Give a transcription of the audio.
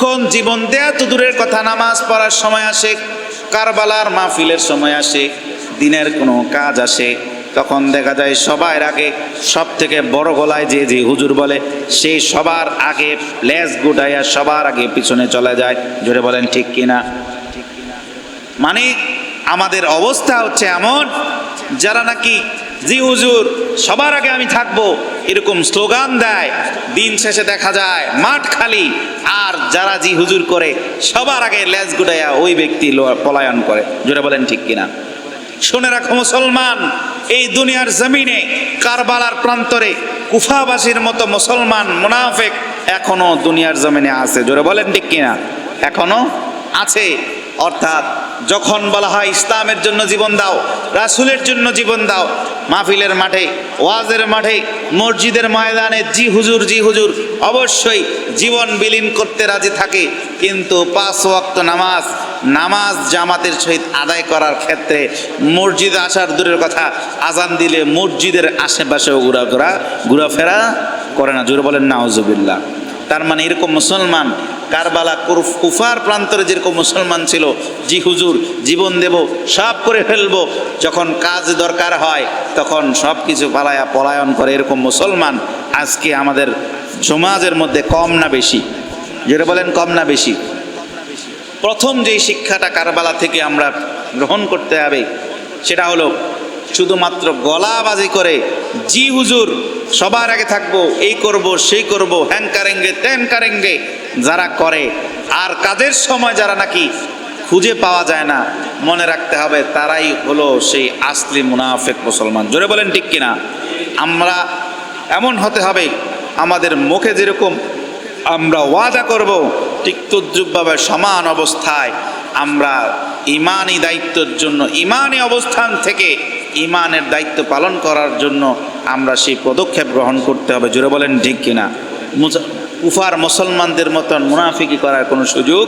যখন জীবন দেয়া তো দূরের কথা, নামাজ পড়ার সময় আসে, কারবালার মাহফিলের সময় আসে, দিনের কোনো কাজ আসে, তখন দেখা যায় সবার আগে সব থেকে বড় গলায় যে হুজুর বলে সেই সবার আগে লেজ গুটাইয়া সবার আগে পিছনে চলে যায়। জোরে বলেন ঠিক কিনা? মানে আমাদের অবস্থা হচ্ছে এমন, যারা নাকি জি হুজুর সবার আগে আমি থাকবো এরকম স্লোগান দেয়, দিন শেষে দেখা যায় মাঠ খালি। আর যারা জি হুজুর করে সবার আগে লেজ গুটাইয়া ওই ব্যক্তি পলায়ন করে। জোরে বলেন ঠিক কিনা? শুনে রাখো মুসলমান, এই দুনিয়ার জমিনে কারবালার প্রান্তরে কুফাবাসীর মতো মুসলমান মুনাফিক এখনো দুনিয়ার জমিনে আছে। জোরে বলেন ঠিক কিনা? এখনো আছে। অর্থাৎ যখন বলা হয় ইসলামের জন্য জীবন দাও, রাসূলের জন্য জীবন দাও, মাহফিলের মাঠে, ওয়াজের মাঠে, মসজিদের ময়দানে জি হুজুর জি হুজুর অবশ্যই জীবন বিলীন করতে রাজি থাকে। কিন্তু 5 ওয়াক্ত নামাজ জামাতের সহিত আদায় করার ক্ষেত্রে মসজিদে আসার দূরের কথা, আজান দিলে মসজিদের আশেপাশেও ঘোরাফেরা করে না। জোরে বলেন নাউজুবিল্লাহ। তার মানে এরকম মুসলমান কারবালা কুফার প্রান্তরে যেরকম মুসলমান ছিল, জি হুজুর জীবন দেব, সব করে ফেলবো, যখন কাজ দরকার হয় তখন সব কিছু পালায়া পলায়ন করে, এরকম মুসলমান আজকে আমাদের সমাজের মধ্যে কম না বেশি? যেটা বলেন কম না বেশি? প্রথম যেই শিক্ষাটা কারবালা থেকে আমরা গ্রহণ করতে হবে সেটা হলো শুধুমাত্র গলাবাজি করে জি হুজুর সবার আগে থাকবো, এই করব সেই করব, হ্যান কারেঙ্গে ত্যান কারেঙ্গে যারা করে, আর কাজের সময় যারা নাকি খুঁজে পাওয়া যায় না, মনে রাখতে হবে তারাই হলো সেই আসলি মুনাফিক মুসলমান। জোরে বলেন ঠিক কিনা? আমরা এমন হতে হবে, আমাদের মুখে যেরকম আমরা ওয়াদা করব, ঠিক তদ্রুপভাবে সমান অবস্থায় আমরা ইমানি দায়িত্বের জন্য, ইমানি অবস্থান থেকে ইমানের দায়িত্ব পালন করার জন্য আমরা সেই পদক্ষেপ গ্রহণ করতে হবে। জোরে বলেন ঠিক কিনা? কুফার মুসলমানদের মতন মুনাফিকি করার কোনো সুযোগ